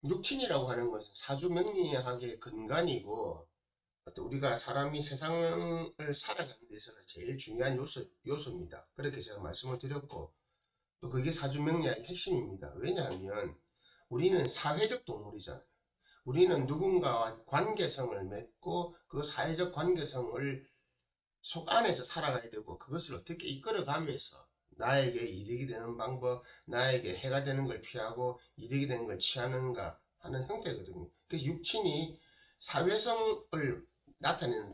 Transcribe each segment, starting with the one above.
육친이라고 하는 것은 사주명리학의 근간이고 어떤 우리가 사람이 세상을 살아가는 데 있어서 제일 중요한 요소입니다. 그렇게 제가 말씀을 드렸고 또 그게 사주명리학의 핵심입니다. 왜냐하면 우리는 사회적 동물이잖아요. 우리는 누군가와 관계성을 맺고 그 사회적 관계성을 속 안에서 살아가야 되고 그것을 어떻게 이끌어가면서 나에게 이득이 되는 방법, 나에게 해가 되는 걸 피하고 이득이 되는 걸 취하는가 하는 형태거든요. 그래서 육친이 사회성을 나타내는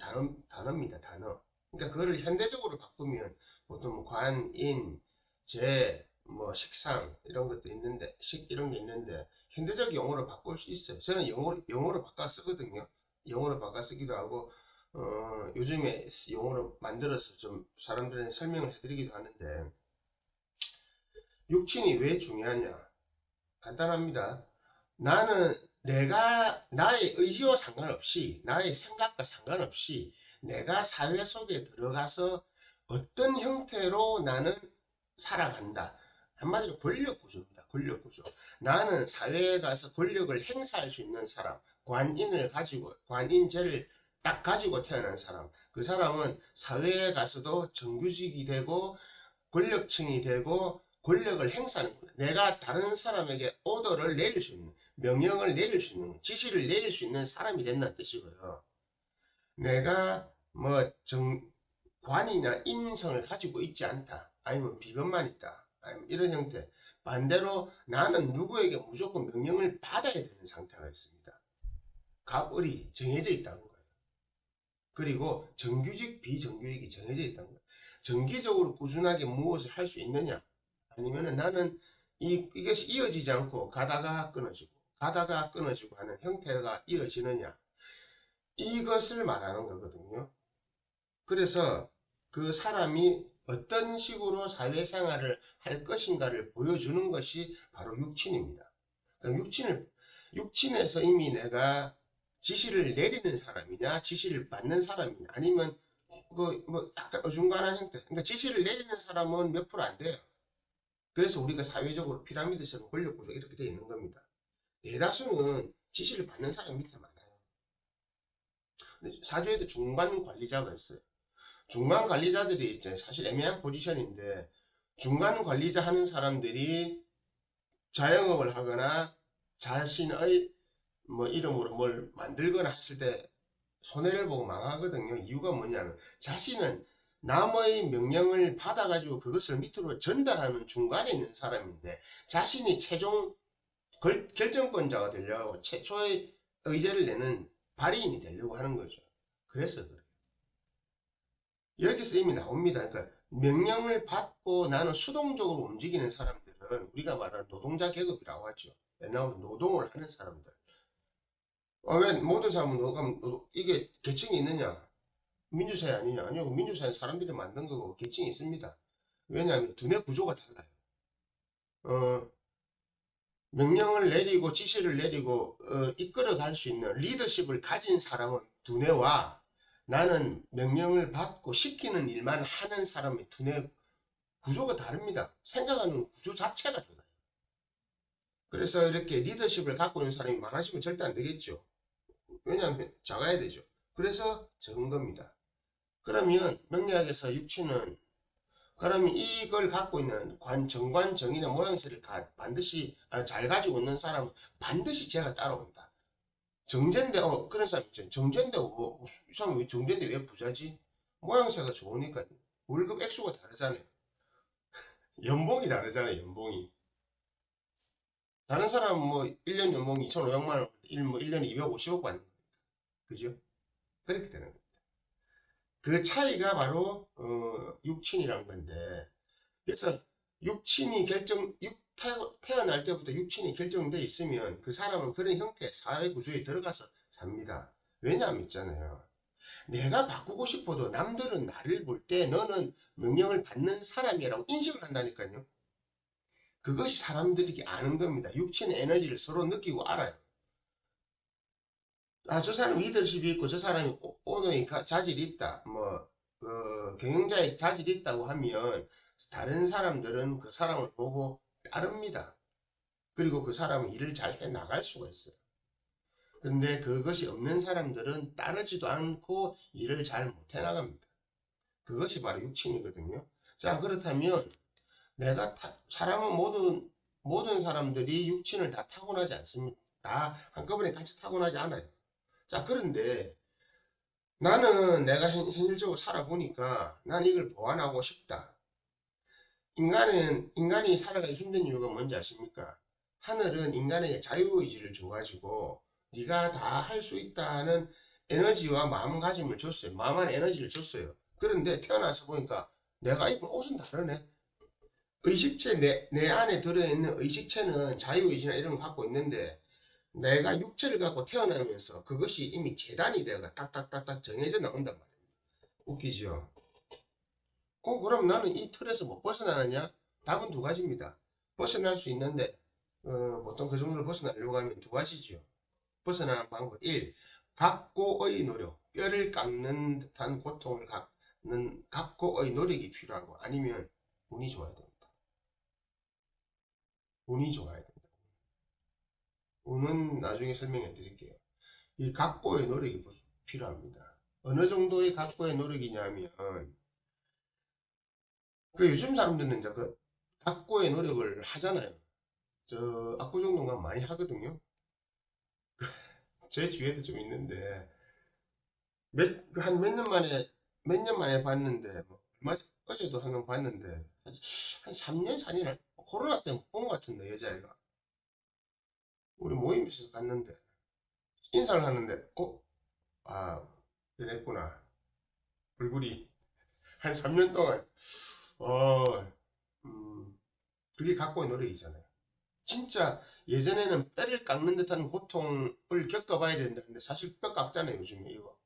단어입니다. 단어. 그러니까 그거를 현대적으로 바꾸면 보통 관, 인, 재, 뭐 식상 이런 것도 있는데 식 이런 게 있는데 현대적 용어로 바꿀 수 있어요. 저는 영어로 바꿔 쓰거든요. 영어로 바꿔 쓰기도 하고 요즘에 용어로 만들어서 좀 사람들한테 설명을 해드리기도 하는데 육친이 왜 중요하냐? 간단합니다. 나는 내가 나의 의지와 상관없이 나의 생각과 상관없이 내가 사회 속에 들어가서 어떤 형태로 나는 살아간다. 한마디로 권력 구조입니다. 권력 구조. 나는 사회에 가서 권력을 행사할 수 있는 사람, 관인제를 딱 가지고 태어난 사람. 그 사람은 사회에 가서도 정규직이 되고 권력층이 되고 권력을 행사하는 거예요. 내가 다른 사람에게 오더를 내릴 수 있는, 명령을 내릴 수 있는, 지시를 내릴 수 있는 사람이 된다는 뜻이고요. 내가 뭐 관이나 인성을 가지고 있지 않다. 아니면 비겁만 있다. 아니면 이런 형태. 반대로 나는 누구에게 무조건 명령을 받아야 되는 상태가 있습니다. 갑을이 정해져 있다는 거예요. 그리고 정규직, 비정규직이 정해져 있다는 거예요. 정기적으로 꾸준하게 무엇을 할 수 있느냐? 아니면은 나는 이것이 이어지지 않고 가다가 끊어지고 하는 형태가 이어지느냐? 이것을 말하는 거거든요. 그래서 그 사람이 어떤 식으로 사회생활을 할 것인가를 보여주는 것이 바로 육친입니다. 그러니까 육친에서 이미 내가 지시를 내리는 사람이냐, 지시를 받는 사람이냐, 아니면 뭐 약간 어중간한 형태. 그러니까 지시를 내리는 사람은 몇 프로 안 돼요. 그래서 우리가 사회적으로 피라미드처럼 권력구조 이렇게 되어 있는 겁니다. 대다수는 지시를 받는 사람 밑에 많아요. 사주에도 중간 관리자가 있어요. 중간 관리자들이 이제 사실 애매한 포지션인데 중간 관리자 하는 사람들이 자영업을 하거나 자신의 뭐 이름으로 뭘 만들거나 했을 때 손해를 보고 망하거든요. 이유가 뭐냐면 자신은 남의 명령을 받아가지고 그것을 밑으로 전달하는 중간에 있는 사람인데 자신이 최종 결정권자가 되려고 최초의 의제를 내는 발의인이 되려고 하는 거죠. 그래서 그래요. 여기서 이미 나옵니다. 그러니까 명령을 받고 나는 수동적으로 움직이는 사람들은 우리가 말하는 노동자 계급이라고 하죠. 옛날부터 노동을 하는 사람들. 왜 모든 사람은 이게 계층이 있느냐? 민주사회 아니냐? 아니요. 민주사회는 사람들이 만든 거고 계층이 있습니다. 왜냐하면 두뇌 구조가 달라요. 어, 명령을 내리고 지시를 내리고 이끌어 갈 수 있는 리더십을 가진 사람은 두뇌와 나는 명령을 받고 시키는 일만 하는 사람의 두뇌 구조가 다릅니다. 생각하는 구조 자체가 달라요. 그래서 이렇게 리더십을 갖고 있는 사람이 많아지면 절대 안 되겠죠. 왜냐하면 작아야 되죠. 그래서 적은 겁니다. 그러면 명리학에서 육치는 그러면 이걸 갖고 있는 정관, 정인의 모양새를 반드시 잘 가지고 있는 사람은 반드시 제가 따라온다. 정제인데 그런 사람 있죠. 정제인데 이 사람 왜 정제인데 왜 부자지? 모양새가 좋으니까 월급 액수가 다르잖아요. 연봉이 다르잖아요. 연봉이. 다른 사람은 뭐 1년 연봉 2,500만 원, 뭐 1년에 250억 받는 거예요. 그죠? 그렇게 되는 거예요. 그 차이가 바로 육친이란 건데 그래서 태어날 때부터 육친이 결정돼 있으면 그 사람은 그런 형태의 사회 구조에 들어가서 삽니다. 왜냐하면 있잖아요. 내가 바꾸고 싶어도 남들은 나를 볼 때 너는 명령을 받는 사람이라고 인식을 한다니까요. 그것이 사람들이 아는 겁니다. 육친의 에너지를 서로 느끼고 알아요. 아, 저 사람 리더십이 있고 저 사람이 오너의 자질이 있다. 뭐, 경영자의 자질이 있다고 하면 다른 사람들은 그 사람을 보고 따릅니다. 그리고 그 사람은 일을 잘 해 나갈 수가 있어요. 근데 그것이 없는 사람들은 따르지도 않고 일을 잘 못해 나갑니다. 그것이 바로 육친이거든요. 자, 그렇다면 사람은 모든 사람들이 육친을 다 타고나지 않습니다. 다 한꺼번에 같이 타고나지 않아요. 자, 그런데 나는 내가 현실적으로 살아보니까 난 이걸 보완하고 싶다. 인간이 살아가기 힘든 이유가 뭔지 아십니까? 하늘은 인간에게 자유의지를 줘가지고 네가 다 할 수 있다는 에너지와 마음가짐을 줬어요. 마음 안에 에너지를 줬어요. 그런데 태어나서 보니까 내가 입은 옷은 다르네. 내 안에 들어있는 의식체는 자유의지나 이런 거 갖고 있는데 내가 육체를 갖고 태어나면서 그것이 이미 재단이 되어가 딱딱딱딱 정해져 나온단 말이에요. 웃기죠? 그럼 나는 이 틀에서 못 벗어나느냐? 답은 두 가지입니다. 벗어날 수 있는데 보통 그 정도로 벗어나려고 하면 두 가지죠. 벗어나는 방법 1. 각고의 노력, 뼈를 깎는 듯한 고통을 갖는 각고의 노력이 필요하고 아니면 운이 좋아야 됩니다. 운이 좋아야 됩니다. 운은 나중에 설명해 드릴게요. 이 각고의 노력이 필요합니다. 어느 정도의 각고의 노력이냐면 그 요즘 사람들은 이제 그 각고의 노력을 하잖아요. 저 압구정동 가면 많이 하거든요. 제 주위에도 좀 있는데 한 몇 년 만에 봤는데 어제도 한 명 봤는데 한 3년 4년 코로나 때문에 못 본 것 같은데 여자애가 우리 모임 있어서 갔는데 인사를 하는데 아 그랬구나 얼굴이 한 3년 동안 어 음, 그게 각고의 노력이잖아요. 진짜 예전에는 뼈를 깎는 듯한 고통을 겪어봐야 된다는데 사실 뼈 깎잖아요 요즘에 이거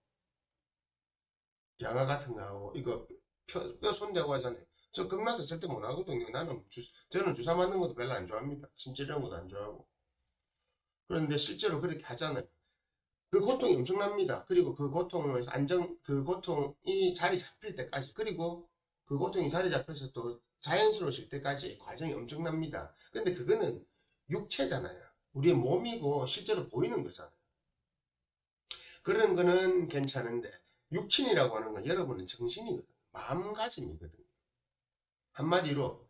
양아 같은 거 하고 이거 뼈 손대고 하잖아요. 저 겁나서 절대 못 하거든요. 저는 주사 맞는 것도 별로 안 좋아합니다. 침찌르는 것도 안 좋아하고. 그런데 실제로 그렇게 하잖아요. 그 고통이 엄청납니다. 그리고 그 고통이 자리 잡힐 때까지 그리고 그 고통이 자리 잡혀서 또 자연스러워질 때까지 과정이 엄청납니다. 근데 그거는 육체잖아요. 우리의 몸이고 실제로 보이는 거잖아요. 그런 거는 괜찮은데 육친이라고 하는 건 여러분은 정신이거든. 마음가짐이거든. 한마디로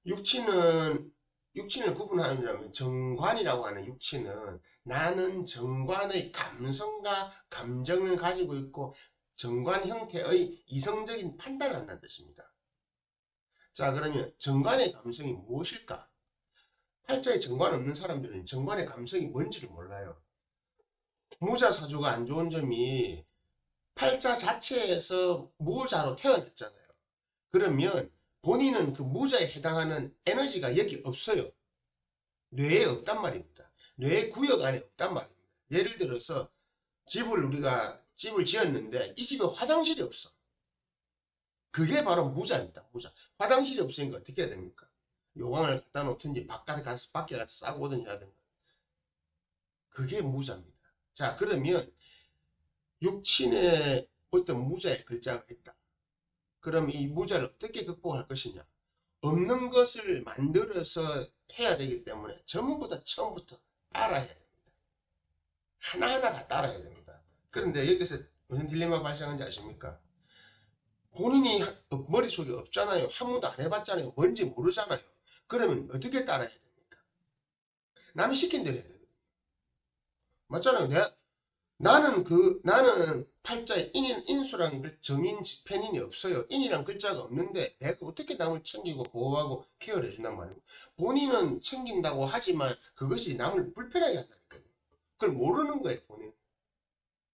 육친은 육친을 구분하자면 정관이라고 하는 육친은 나는 정관의 감성과 감정을 가지고 있고 정관 형태의 이성적인 판단을 한다는 뜻입니다. 자, 그러면 정관의 감성이 무엇일까? 팔자에 정관 없는 사람들은 정관의 감성이 뭔지를 몰라요. 무자사주가 안 좋은 점이 팔자 자체에서 무자로 태어났잖아요. 그러면 본인은 그 무자에 해당하는 에너지가 여기 없어요. 뇌에 없단 말입니다. 뇌 구역 안에 없단 말입니다. 예를 들어서 우리가 집을 지었는데 이 집에 화장실이 없어. 그게 바로 무자입니다. 무자. 화장실이 없으니까 어떻게 해야 됩니까? 요강을 갖다 놓든지 밖에 가서 싸고 오든지 하든가. 그게 무자입니다. 자, 그러면 육친에 어떤 무자의 글자가 있다. 그럼 이 무자를 어떻게 극복할 것이냐? 없는 것을 만들어서 해야 되기 때문에 전부 다 처음부터 따라해야 됩니다. 하나하나 다 따라해야 됩니다. 그런데 여기서 무슨 딜레마 발생한지 아십니까? 본인이 머릿속에 없잖아요. 한 번도 안 해봤잖아요. 뭔지 모르잖아요. 그러면 어떻게 따라해야 됩니까? 남이 시킨 대로 해야 됩니다. 맞잖아요. 나는 팔자에 인수라는 정인 지편인이 없어요. 인이란 글자가 없는데 내가 어떻게 남을 챙기고 보호하고 케어를 해준단 말이에요. 본인은 챙긴다고 하지만 그것이 남을 불편하게 한다니까요. 그걸 모르는 거예요, 본인.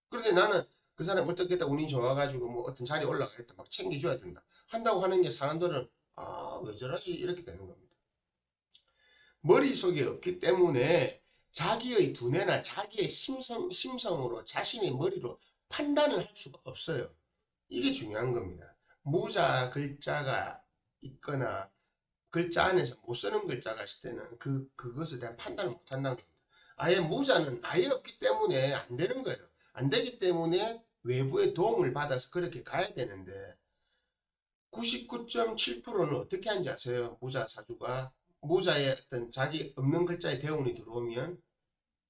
그런데 나는 그 사람 어떻겠다 운이 좋아가지고 뭐 어떤 자리에 올라가겠다 막 챙겨줘야 된다. 한다고 하는 게 사람들은 왜 저러지? 이렇게 되는 겁니다. 머릿속에 없기 때문에 자기의 두뇌나 자기의 심성으로 자신의 머리로 판단을 할 수가 없어요. 이게 중요한 겁니다. 무자 글자가 있거나 글자 안에서 못 쓰는 글자가 있을 때는 그것에 대한 판단을 못 한다는 겁니다. 아예 무자는 아예 없기 때문에 안 되는 거예요. 안 되기 때문에 외부의 도움을 받아서 그렇게 가야 되는데 99.7%는 어떻게 하는지 아세요? 무자 사주가 무자의 어떤 자기 없는 글자의 대운이 들어오면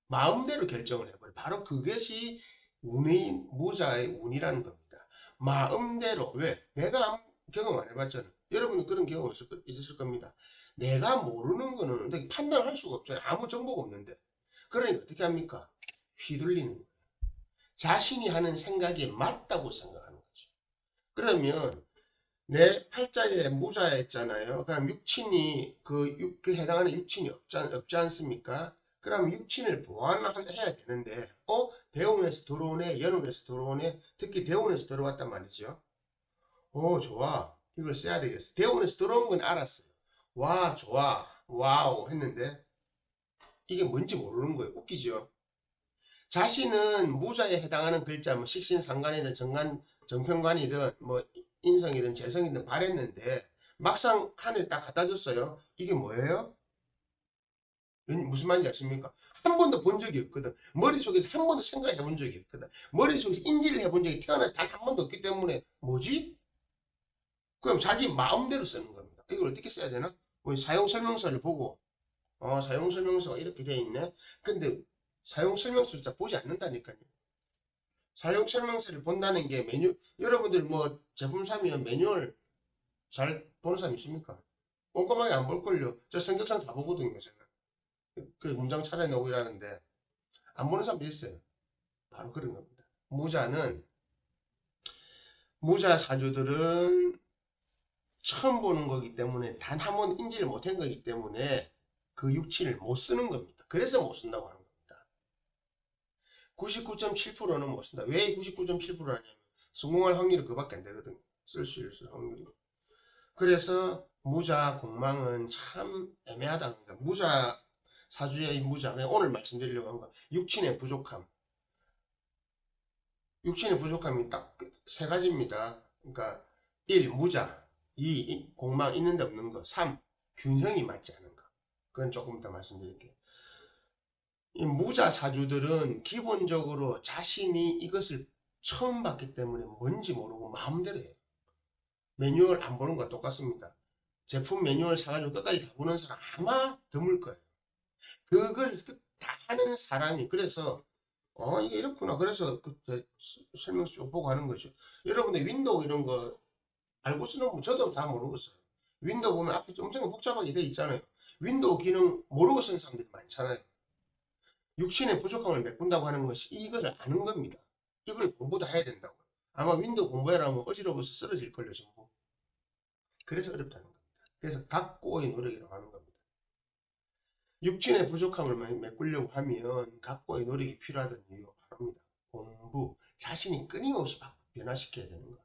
마음대로 결정을 해버려. 바로 그것이 운의 무자의 운이라는 겁니다. 마음대로. 왜? 내가 경험 안 해봤잖아. 여러분은 그런 경험 있었을 겁니다. 내가 모르는 거는 판단할 수가 없잖아요. 아무 정보가 없는데. 그러니까 어떻게 합니까? 휘둘리는 거예요. 자신이 하는 생각이 맞다고 생각하는 거죠. 그러면 내 팔자에 무자에 있잖아요. 그럼 육친이 그 해당하는 육친이 없지 않습니까? 그럼 육친을 보완해야 되는데 대운에서 들어오네, 연운에서 들어오네, 특히 대운에서 들어왔단 말이죠. 좋아. 이걸 써야 되겠어. 대운에서 들어온 건 알았어요. 와, 좋아. 와우 했는데 이게 뭔지 모르는 거예요. 웃기죠? 자신은 무자에 해당하는 글자, 뭐 식신상관이든 정편관이든 뭐 인성이든 재성이든 바랬는데 막상 하늘 딱 갖다 줬어요. 이게 뭐예요? 무슨 말인지 아십니까? 한 번도 본 적이 없거든. 머릿속에서 한 번도 생각해 본 적이 없거든. 머릿속에서 인지를 해본 적이 태어나서 단 한 번도 없기 때문에 뭐지? 그럼 자기 마음대로 쓰는 겁니다. 이걸 어떻게 써야 되나? 사용 설명서를 보고 사용 설명서가 이렇게 돼 있네. 근데 사용 설명서를 보지 않는다니까요. 사용 설명서를 본다는 게 여러분들 뭐 제품 사면 매뉴얼 잘 보는 사람 있습니까? 꼼꼼하게 안 볼걸요. 저 성격상 다 보거든요, 저는. 그 문장 찾아내고 이러는데, 안 보는 사람도 있어요. 바로 그런 겁니다. 무자 사주들은 처음 보는 거기 때문에 단 한 번 인지를 못한 거기 때문에 그 육친을 못 쓰는 겁니다. 그래서 못 쓴다고 하는 겁니다. 99.7%는 못 쓴다. 왜 99.7%라냐면 성공할 확률이 그밖에 안 되거든요. 쓸 수 있을 확률이. 그래서 무자 공망은 참 애매하다는 거예요. 무자 사주의 무자 오늘 말씀드리려고 한 건 육친의 부족함. 육친의 부족함이 딱 세 가지입니다. 그러니까 1. 무자 2. 공망 있는데 없는 거 3. 균형이 맞지 않은 거. 그건 조금 이따 말씀드릴게요. 이 무자 사주들은 기본적으로 자신이 이것을 처음 봤기 때문에 뭔지 모르고 마음대로 해요. 매뉴얼 안 보는 거와 똑같습니다. 제품 매뉴얼 사가지고 끝까지 다 보는 사람 아마 드물 거예요. 그걸 다 하는 사람이 그래서 이게 이렇구나. 그래서 설명 쭉 보고 하는 거죠. 여러분들 윈도우 이런 거 알고 쓰는 분 저도 다 모르고 써요. 윈도우 보면 앞에 엄청 복잡하게 돼 있잖아요. 윈도우 기능 모르고 쓰는 사람들이 많잖아요. 육신의 부족함을 메꾼다고 하는 것이 이것을 아는 겁니다. 이걸 공부 다 해야 된다고. 아마 윈도우 공부해라 하면 어지러워서 쓰러질걸요, 전부. 그래서 어렵다는 겁니다. 그래서 각고의 노력이라고 하는 겁니다. 육신의 부족함을 메꾸려고 하면 각고의 노력이 필요하다는 이유가 바로입니다. 공부, 자신이 끊임없이 변화시켜야 되는 거.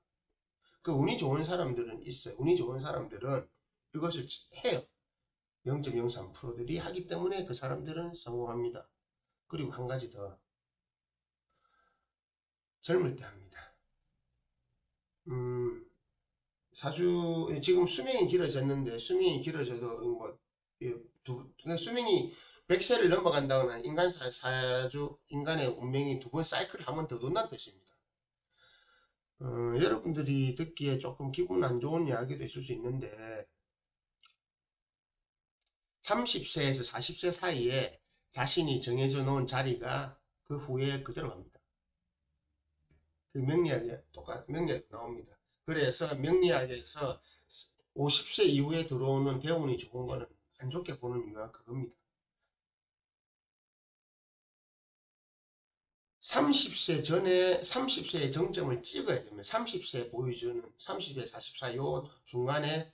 그 운이 좋은 사람들은 있어요. 운이 좋은 사람들은 이것을 해요. 0.03%들이 하기 때문에 그 사람들은 성공합니다. 그리고 한 가지 더 젊을 때 합니다. 사주 지금 수명이 길어졌는데 수명이 길어져도 뭐 그러니까 수명이 100세를 넘어간다거나 인간 사주 인간의 운명이 두 번 사이클을 한 번 더 돈다는 뜻입니다. 여러분들이 듣기에 조금 기분 안 좋은 이야기도 있을 수 있는데 30세에서 40세 사이에 자신이 정해져 놓은 자리가 그 후에 그대로 갑니다. 그 명리학에 명리학 나옵니다. 그래서 명리학에서 50세 이후에 들어오는 대운이 좋은 거는 안 좋게 보는 이유가 그겁니다. 30세 전에 30세의 정점을 찍어야 됩니다. 30세 보여주는 30에 44 요 중간에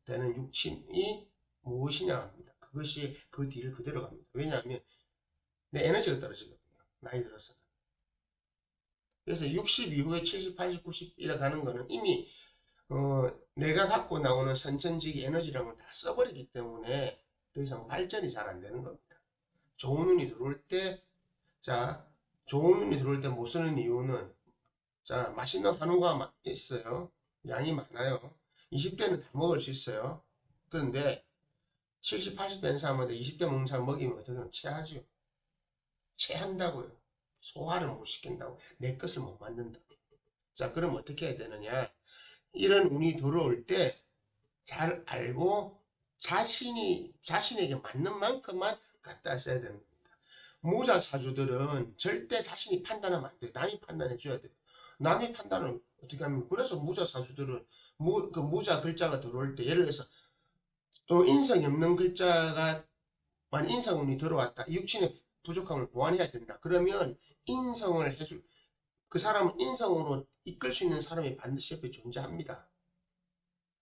되는 육친이 무엇이냐 합니다. 그것이 그 뒤를 그대로 갑니다. 왜냐하면 내 에너지가 떨어지거든요. 나이 들어서. 그래서 60 이후에 70, 80, 90 이래 가는 거는 이미 내가 갖고 나오는 선천적인 에너지랑을 다 써버리기 때문에 더 이상 발전이 잘 안 되는 겁니다. 좋은 운이 들어올 때, 자, 좋은 운이 들어올 때 못 쓰는 이유는, 자, 맛있는 한우가 있어요. 양이 많아요. 20대는 다 먹을 수 있어요. 그런데 70, 80 된 사람한테 20대 먹는 사람 먹이면 어떻게 하면 체하죠. 체한다고요. 소화를 못 시킨다고. 내 것을 못 만든다. 자, 그럼 어떻게 해야 되느냐? 이런 운이 들어올 때 잘 알고 자신에게 맞는 만큼만 갖다 써야 되는 겁니다. 무자 사주들은 절대 자신이 판단하면 안 돼요. 남이 판단해 줘야 돼요. 남이 판단을 어떻게 하면, 그래서 무자 사주들은 그 무자 글자가 들어올 때, 예를 들어서 인성이 없는 글자가 만약 인성운이 들어왔다. 육신의 부족함을 보완해야 된다. 그러면 인성을 해줄, 그 사람은 인성으로 이끌 수 있는 사람이 반드시 옆에 존재합니다.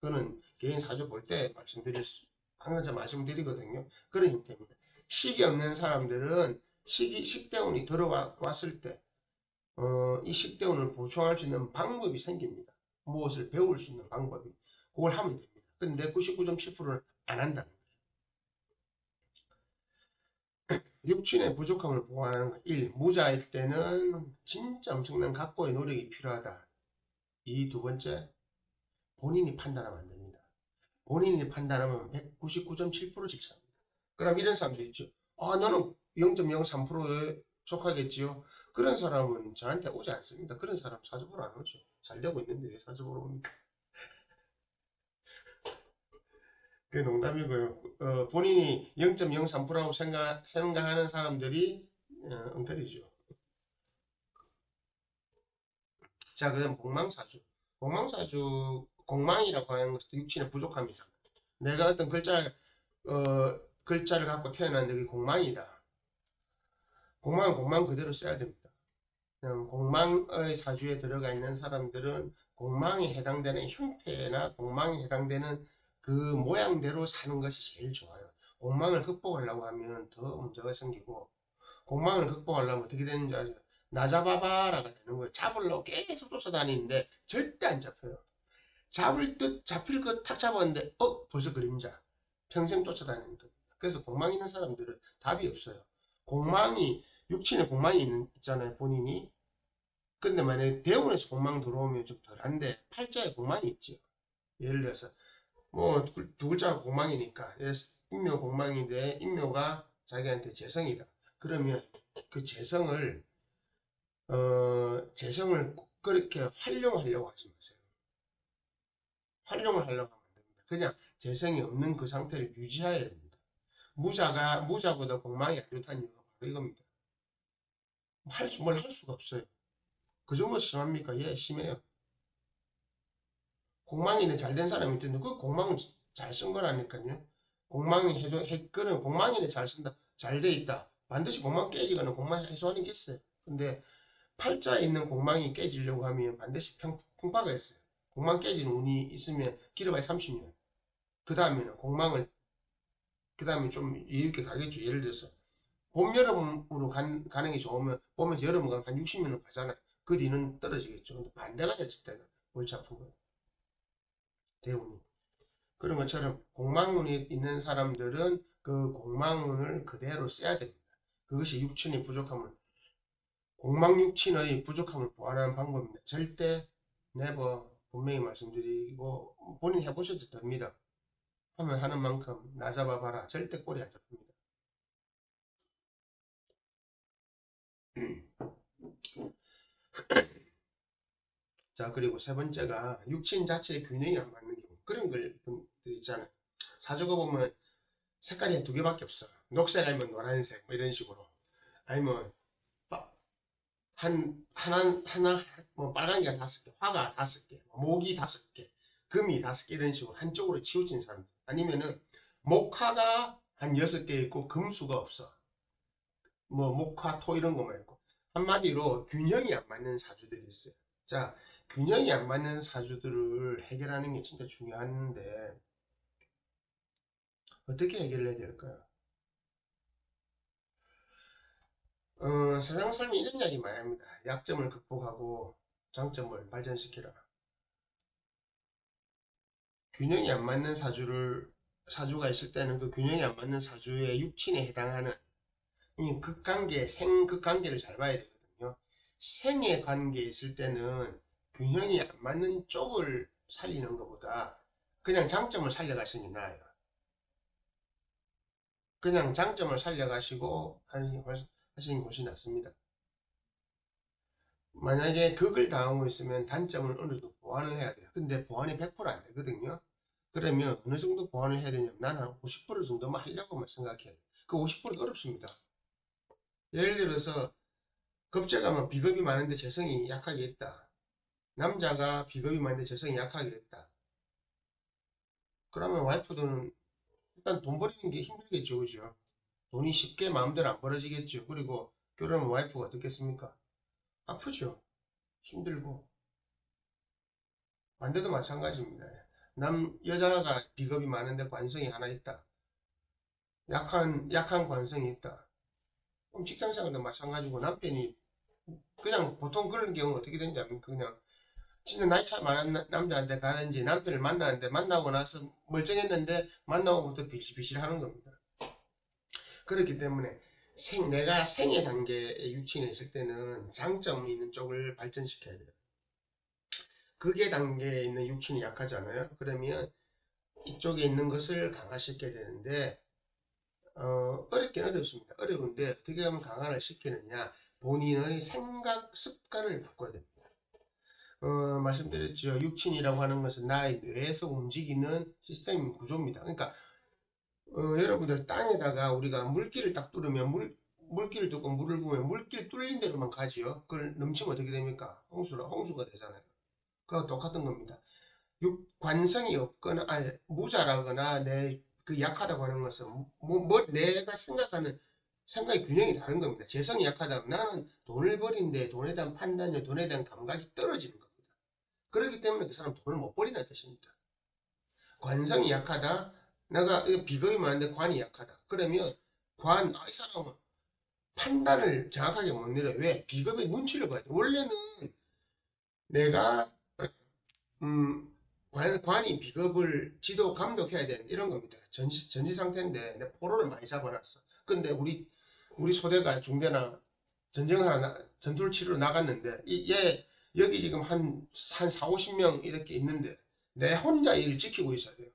그거는 개인 사주 볼 때 항상 말씀드리거든요. 그런 형태입니다. 식이 없는 사람들은 식대운이 들어왔을 때, 이 식대운을 보충할 수 있는 방법이 생깁니다. 무엇을 배울 수 있는 방법이. 그걸 하면 됩니다. 근데 99.7%는 안 한다. 육신의 부족함을 보완하는 것. 1. 무자일 때는 진짜 엄청난 각고의 노력이 필요하다. 이 두 번째, 본인이 판단하면 안 됩니다. 본인이 판단하면 199.7%씩 차입니다. 그럼 이런 사람도 있죠. 아, 너는 0.03%에 속하겠지요. 그런 사람은 저한테 오지 않습니다. 그런 사람 사주보러 안 오죠. 잘 되고 있는데 왜 사주보러 옵니까? 그게 농담이고요. 본인이 0.03%라고 생각하는 사람들이 엉터리죠. 자, 그다음 공망사주. 공망이라고 하는 것도 육신의 부족함이 있어. 내가 어떤 글자를 갖고 태어난 적이 공망이다. 공망은 공망 그대로 써야 됩니다. 공망의 사주에 들어가 있는 사람들은 공망에 해당되는 형태나 공망에 해당되는 그 모양대로 사는 것이 제일 좋아요. 공망을 극복하려고 하면 더 문제가 생기고, 공망을 극복하려면 어떻게 되는지 아세요? 나 잡아봐라가 되는 거예요. 잡으려고 계속 쫓아다니는데 절대 안 잡혀요. 잡을 듯 잡힐 것 탁 잡았는데 벌써 그림자. 평생 쫓아다니는 겁니다. 그래서 공망 있는 사람들은 답이 없어요. 육신에 있잖아요, 본인이. 근데 만약에 대운에서 공망 들어오면 좀 덜한데 팔자에 공망이 있죠. 예를 들어서 뭐 두 글자가 공망이니까, 예를 들어서 인묘 공망인데 인묘가 자기한테 재성이다. 그러면 그 재성을 그렇게 활용하려고 하지 마세요. 활용을 하려고 하면 안 됩니다. 그냥 재성이 없는 그 상태를 유지해야 됩니다. 무자보다 공망이 안 좋다는 이유가 바로 이겁니다. 뭘 할 수가 없어요. 그 정도 심합니까? 예, 심해요. 공망이는 잘된 사람이 있던데 그 공망은 잘 쓴 거라니까요. 그런 공망이는 잘 쓴다. 잘 돼 있다. 반드시 공망 깨지거나 공망 해소하는 게 있어요. 근데 팔자에 있는 공망이 깨지려고 하면 반드시 풍파가 있어요. 공망 깨지는 운이 있으면 길어봐야 30년. 그 다음에는 그 다음에 좀 여유 있게 가겠죠. 예를 들어서 봄, 여름으로 가는 게 좋으면 봄에서 여름 가면 한 60년은 가잖아요. 그 뒤는 떨어지겠죠. 근데 반대가 됐을 때는 골치 아픈 거예요. 대운이. 그런 것처럼 공망운이 있는 사람들은 그 공망운을 그대로 써야 됩니다. 그것이 공망육친의 부족함을 보완하는 방법입니다. 절대 네버 분명히 말씀드리고 본인 해보셔도 됩니다. 하면 하는 만큼 나 잡아봐라. 절대 꼴이 안 잡힙니다. 자, 그리고 세 번째가 육친 자체의 균형이 안 맞는 경우. 그런 걸 분들 있잖아요. 사주가 보면 색깔이 두 개밖에 없어. 녹색 아니면 노란색, 뭐 이런 식으로. 아니면 뭐 빨간 게 5개, 화가 5개, 목이 5개, 금이 5개 이런 식으로 한쪽으로 치우친 사람. 아니면은 목화가 한 6개 있고 금수가 없어. 뭐 목화, 토 이런 거만 있고. 한마디로 균형이 안 맞는 사주들이 있어요. 자, 균형이 안 맞는 사주들을 해결하는 게 진짜 중요한데 어떻게 해결을 해야 될까요? 세상 삶이 이런 이야기 많이 합니다. 약점을 극복하고 장점을 발전시키라. 균형이 안 맞는 사주가 있을 때는 그 균형이 안 맞는 사주의 육친에 해당하는 이 생극관계를 잘 봐야 되거든요. 생의 관계에 있을 때는 균형이 안 맞는 쪽을 살리는 것보다 그냥 장점을 살려가시는 게 나아요. 그냥 장점을 살려가시고 하시는 것이 낫습니다. 만약에 극을 당하고 있으면 단점을 어느 정도 보완을 해야 돼요. 근데 보완이 100%안 되거든요. 그러면 어느 정도 보완을 해야 되냐면 나는 한 50% 정도만 하려고만 생각해야 돼. 그 50%도 어렵습니다. 예를 들어서 겁재가면 비겁이 많은데 재성이 약하게 있다. 남자가 비겁이 많은데 재성이 약하게 있다. 그러면 와이프들은 일단 돈 버리는 게 힘들겠죠, 그죠? 돈이 쉽게 마음대로 안 벌어지겠죠. 그리고 결혼하면 와이프가 어떻겠습니까? 아프죠. 힘들고. 반대도 마찬가지입니다. 여자가 비겁이 많은데 관성이 하나 있다. 약한 관성이 있다. 그럼 직장생활도 마찬가지고 남편이 그냥 보통 그런 경우는 어떻게 되는지 압니까? 그냥 진짜 나이 차이 많은 남자한테 가는지 남편을 만나는데 만나고 나서 멀쩡했는데 만나고부터 비실비실 하는 겁니다. 그렇기 때문에 내가 생애 단계에 육친에 있을 때는 장점 있는 쪽을 발전시켜야 돼요. 극의 단계에 있는 육친이 약하잖아요. 그러면 이쪽에 있는 것을 강화시켜야 되는데 어렵긴 어렵습니다. 어려운데 어떻게 하면 강화를 시키느냐 본인의 생각 습관을 바꿔야 됩니다. 말씀드렸죠. 육친이라고 하는 것은 나의 뇌에서 움직이는 시스템 구조입니다. 그러니까 여러분들 땅에다가 우리가 물기를 딱 뚫으면 물기를 뚫고 물을 부으면 물길 뚫린 대로만 가지요. 그걸 넘치면 어떻게 됩니까? 홍수가 되잖아요. 그거 똑같은 겁니다. 관성이 없거나 아니 무자라거나 내 그 약하다고 하는 것은 내가 생각하는 생각의 균형이 다른 겁니다. 재성이 약하다면 나는 돈을 버린데 돈에 대한 판단이나 돈에 대한 감각이 떨어지는 겁니다. 그렇기 때문에 그 사람 돈을 못 버리는 뜻입니다. 관성이 약하다. 내가 비겁이 많은데 관이 약하다. 그러면 이 사람은 판단을 정확하게 못 내려. 왜? 비겁의 눈치를 봐야 돼. 원래는 내가 음, 관이 비겁을 지도 감독해야 되는 이런 겁니다. 전시 상태인데 내 포로를 많이 잡아놨어. 근데 우리 소대가 중대나 전쟁을 하나 전투를 치러 나갔는데 얘 여기 지금 한 4, 50명 이렇게 있는데 내 혼자 일을 지키고 있어야 돼요.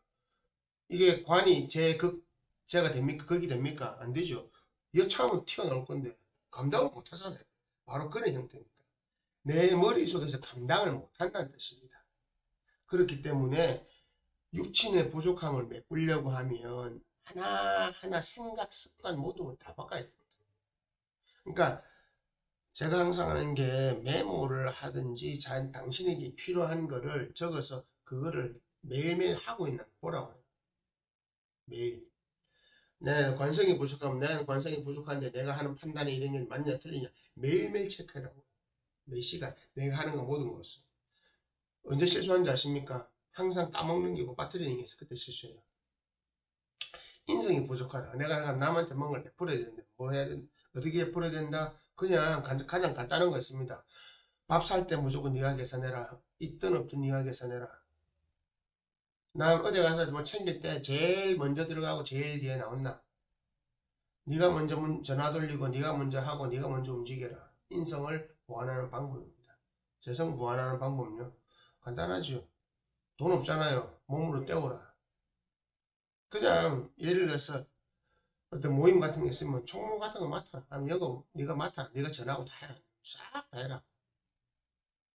이게 관이 제가 됩니까? 극이 됩니까? 안 되죠. 여차하면 튀어나올 건데 감당을 못 하잖아요. 바로 그런 형태입니다. 내 머릿속에서 감당을 못 한다는 뜻입니다. 그렇기 때문에 육친의 부족함을 메꾸려고 하면 하나하나 생각, 습관 모든 걸 다 바꿔야 됩니다. 그러니까 제가 항상 하는 게 메모를 하든지 당신에게 필요한 거를 적어서 그거를 매일매일 하고 있나 보라고 해요. 매일. 내 관성이 부족하면 나는 관성이 부족한데 내가 하는 판단이 이런 게 맞냐 틀리냐 매일매일 체크해라고. 몇 시간 내가 하는 거 모든 것을. 언제 실수하는지 아십니까? 항상 까먹는 게고 빠뜨리는 게 있어. 그때 실수해요. 인성이 부족하다. 내가 남한테 뭔가를 베풀어야 되는데 뭐 해야 된다. 어떻게 베풀어야 된다? 그냥 가장 간단한 거 있습니다. 밥 살 때 무조건 네가 계산해라. 있든 없든 네가 계산해라. 난 어디 가서 뭐 챙길 때 제일 먼저 들어가고 제일 뒤에 나온나. 네가 먼저 전화 돌리고 네가 먼저 하고 네가 먼저 움직여라. 인성을 보완하는 방법입니다. 재성 보완하는 방법은요. 간단하죠. 돈 없잖아요. 몸으로 때워라. 그냥 예를 들어서 어떤 모임 같은 게 있으면 총무 같은 거 맡아라. 하면 이거 네가 맡아라. 네가 전화하고 다 해라. 싹 다 해라.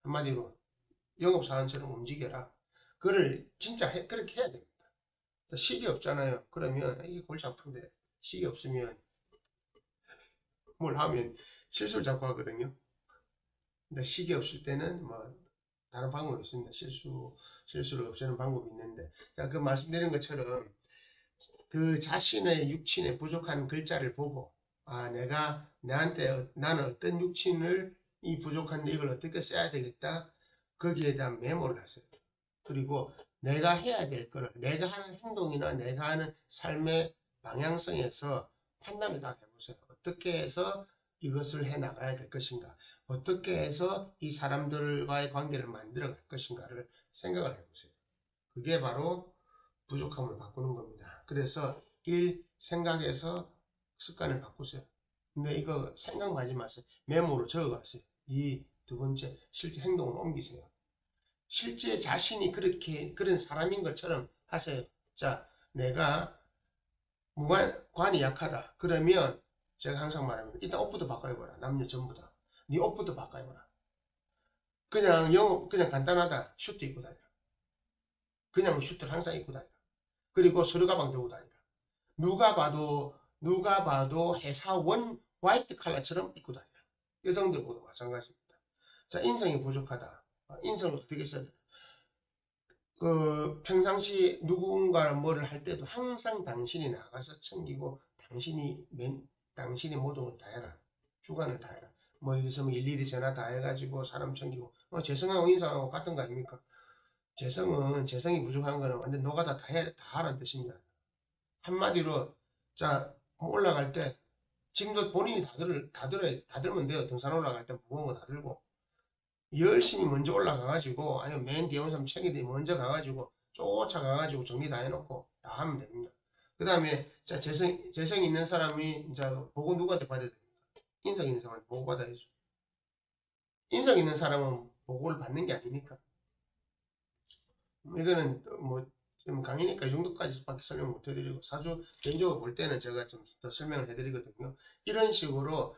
한마디로 영업사원처럼 움직여라. 그걸 진짜 그렇게 해야 됩니다. 식이 없잖아요. 그러면 이게 골치 아픈데 식이 없으면 뭘 하면 실수를 자꾸 하거든요. 근데 식이 없을 때는 뭐 다른 방법이 있습니다. 실수를 없애는 방법이 있는데 자, 그 말씀드린 것처럼 그 자신의 육친에 부족한 글자를 보고 나는 어떤 육친을 이 부족한데 이걸 어떻게 써야 되겠다. 거기에 대한 메모를 하세요. 그리고 내가 해야 될 거를 내가 하는 행동이나 내가 하는 삶의 방향성에서 판단을 다 해보세요. 어떻게 해서 이것을 해 나가야 될 것인가? 어떻게 해서 이 사람들과의 관계를 만들어 갈 것인가를 생각을 해보세요. 그게 바로 부족함을 바꾸는 겁니다. 그래서 1. 생각에서 습관을 바꾸세요. 근데 이거 생각하지 마세요. 메모로 적어가세요. 2. 두 번째, 실제 행동을 옮기세요. 실제 자신이 그런 사람인 것처럼 하세요. 자, 내가 관이 약하다. 그러면 제가 항상 말합니다. 일단 옷부터 바꿔입어라. 남녀 전부 다. 네 옷부터 바꿔입어라. 그냥 간단하다. 슈트 입고 다녀. 그냥 슈트를 항상 입고 다녀. 그리고 서류 가방 들고 다니라. 누가 봐도 회사원 화이트 칼라처럼 입고 다니라. 여성들보다 마찬가지입니다. 자, 인성이 부족하다. 인성을 어떻게 써야 돼? 평상시 누군가를 뭐를 할 때도 항상 당신이 나가서 챙기고 당신이 모든 걸 다 해라. 주관을 다 해라. 뭐 있으면 일일이 전화 다 해가지고 사람 챙기고 재성하고 인성하고 같은 거 아닙니까? 재성이 부족한 거는 완전 노가다 다 하라는 뜻입니다. 한마디로 자 올라갈 때 짐도 본인이 다 들면 돼요. 등산 올라갈 때 무거운 거 다 들고 열심히 먼저 올라가가지고 아니면 맨 뒤에 온 사람 챙기더니 먼저 가가지고 쫓아가가지고 정리 다 해놓고 다 하면 됩니다. 그 다음에 자 재성 있는 사람이 이제 보고 누구한테 받아야 됩니까? 인성 있는 사람한테 보고 받아야죠. 인성 있는 사람은 보고를 받는 게 아니니까. 이거는 뭐 좀 강의니까 이 정도까지밖에 설명 못 해드리고 사주 개인적으로 볼 때는 제가 좀 더 설명을 해드리거든요. 이런 식으로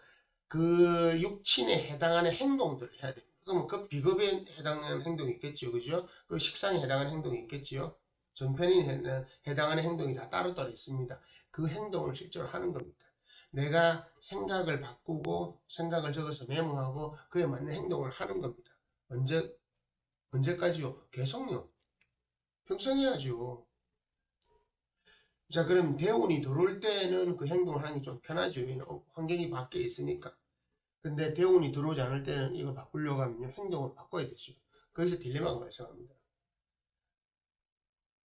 그 육친에 해당하는 행동들을 해야 됩니다. 그러면 그 비겁에 해당하는 행동이 있겠죠. 그죠? 그 식상에 해당하는 행동이 있겠지요. 정편에 해당하는 행동이 다 따로따로 있습니다. 그 행동을 실제로 하는 겁니다. 내가 생각을 바꾸고 생각을 적어서 메모하고 그에 맞는 행동을 하는 겁니다. 언제까지요? 계속요. 평생 해야죠. 자, 그럼 대운이 들어올 때는 그 행동을 하는 게 좀 편하죠. 환경이 밖에 있으니까. 근데 대운이 들어오지 않을 때는 이걸 바꾸려고 하면 행동을 바꿔야 되죠. 거기서 딜레마가 발생합니다.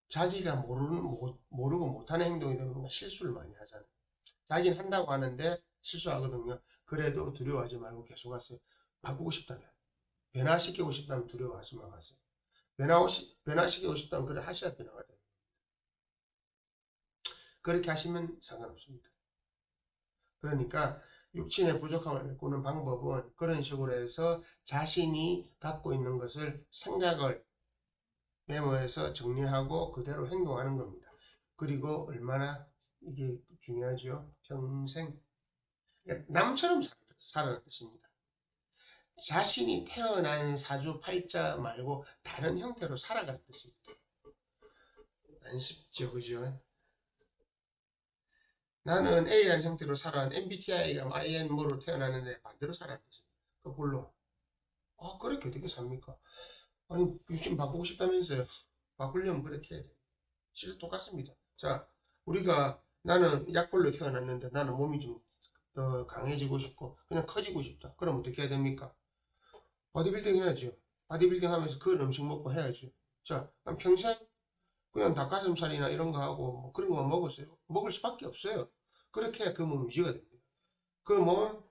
자기가 모르고 못하는 행동이 되면 실수를 많이 하잖아요. 자기는 한다고 하는데 실수하거든요. 그래도 두려워하지 말고 계속 하세요. 바꾸고 싶다면, 변화시키고 싶다면 두려워하지 마세요. 변화시키고 싶다면 그래 하셔야 변화가 돼요. 그렇게 하시면 상관없습니다. 그러니까 육친의 부족함을 메꾸는 방법은 그런 식으로 해서 자신이 갖고 있는 것을 생각을 메모해서 정리하고 그대로 행동하는 겁니다. 그리고 얼마나 이게 중요하죠? 평생 남처럼 살아라는 뜻입니다. 자신이 태어난 사주팔자 말고 다른 형태로 살아가는 뜻입니다. 안 쉽죠, 그죠? 나는 A라는 형태로 살아온 MBTI가 IN모로 태어나는데 반대로 살아는 뜻입니다. 거꾸로. 그렇게 어떻게 삽니까? 아니, 요즘 바꾸고 싶다면서요. 바꾸려면 그렇게 해야 돼요. 실제 똑같습니다. 자, 나는 약골로 태어났는데 나는 몸이 좀 더 강해지고 싶고 그냥 커지고 싶다. 그럼 어떻게 해야 됩니까? 바디빌딩 해야죠. 바디빌딩 하면서 그런 음식 먹고 해야죠. 자, 그럼 평생 그냥 닭가슴살이나 이런 거 하고 뭐 그런 거만 먹었어요. 먹을 수밖에 없어요. 그렇게 해야 그 몸이 유지가 됩니다. 그 몸,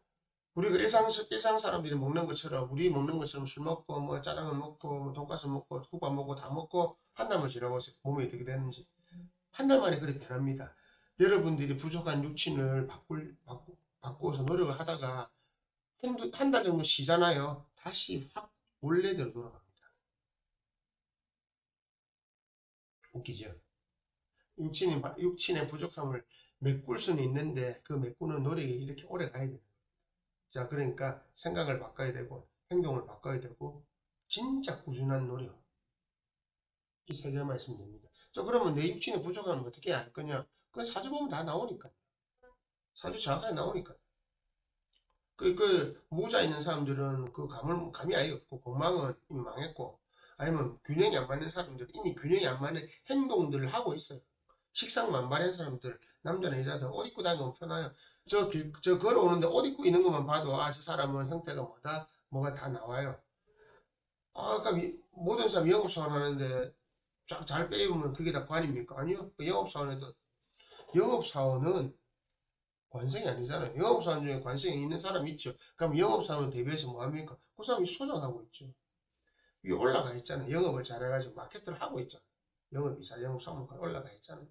우리가 일상 사람들이 먹는 것처럼 우리 먹는 것처럼 술 먹고 뭐 짜장면 먹고 뭐 돈가스 먹고 국밥 먹고 다 먹고 한 달만 지나보세요. 몸이 어떻게 되는지. 한 달 만에 그렇게 변합니다. 여러분들이 부족한 육친을 바꾸어서 노력을 하다가 한 달 정도 쉬잖아요. 다시 확 원래대로 돌아갑니다. 웃기죠? 육친의 부족함을 메꿀 수는 있는데 그 메꾸는 노력이 이렇게 오래 가야 돼요. 자, 그러니까 생각을 바꿔야 되고 행동을 바꿔야 되고 진짜 꾸준한 노력. 이 세 개만 있으면 됩니다. 자, 그러면 내 육친의 부족함을 어떻게 알 거냐? 그건 사주 보면 다 나오니까. 사주 정확하게 나오니까. 무자 있는 사람들은 감이 아예 없고, 공망은 이미 망했고, 아니면 균형이 안 맞는 사람들은 이미 균형이 안 맞는 행동들을 하고 있어요. 식상 만반한 사람들, 남자나 여자든 옷 입고 다니면 편해요. 저 걸어오는데 옷 입고 있는 것만 봐도, 저 사람은 형태가 뭐가 다 나와요. 그러니까 모든 사람 영업사원 하는데 잘 빼입으면 그게 다 관입니까? 아니요. 그 영업사원은 관성이 아니잖아요. 영업사원 중에 관성이 있는 사람이 있죠. 그럼 영업사원 대비해서 뭐 합니까? 그 사람이 소장하고 있죠. 위에 올라가 있잖아요. 영업을 잘해가지고 마케트를 하고 있잖아요. 영업이사, 영업사무관 올라가 있잖아요.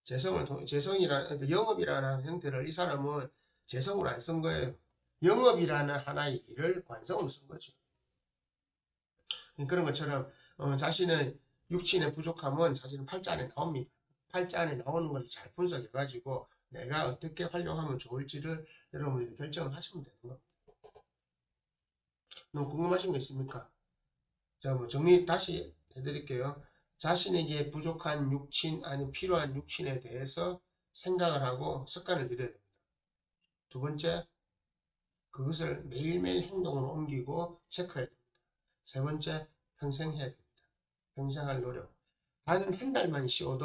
그러니까 영업이라는 형태를 이 사람은 재성으로 안 쓴 거예요. 영업이라는 하나의 일을 관성으로 쓴 거죠. 그런 것처럼 자신의 육친의 부족함은 자신은 팔자 안에 나옵니다. 팔자 안에 나오는 걸 잘 분석해가지고 내가 어떻게 활용하면 좋을지를 여러분들이 결정을 하시면 되는 겁니다. 너무 궁금하신 거 있습니까? 자, 뭐 정리 다시 해드릴게요. 자신에게 부족한 육친, 아니 필요한 육친에 대해서 생각을 하고 습관을 들여야 됩니다. 두 번째, 그것을 매일매일 행동으로 옮기고 체크해야 됩니다. 세 번째, 평생 해야 됩니다. 평생 할 노력. 단 한 달만 쉬어도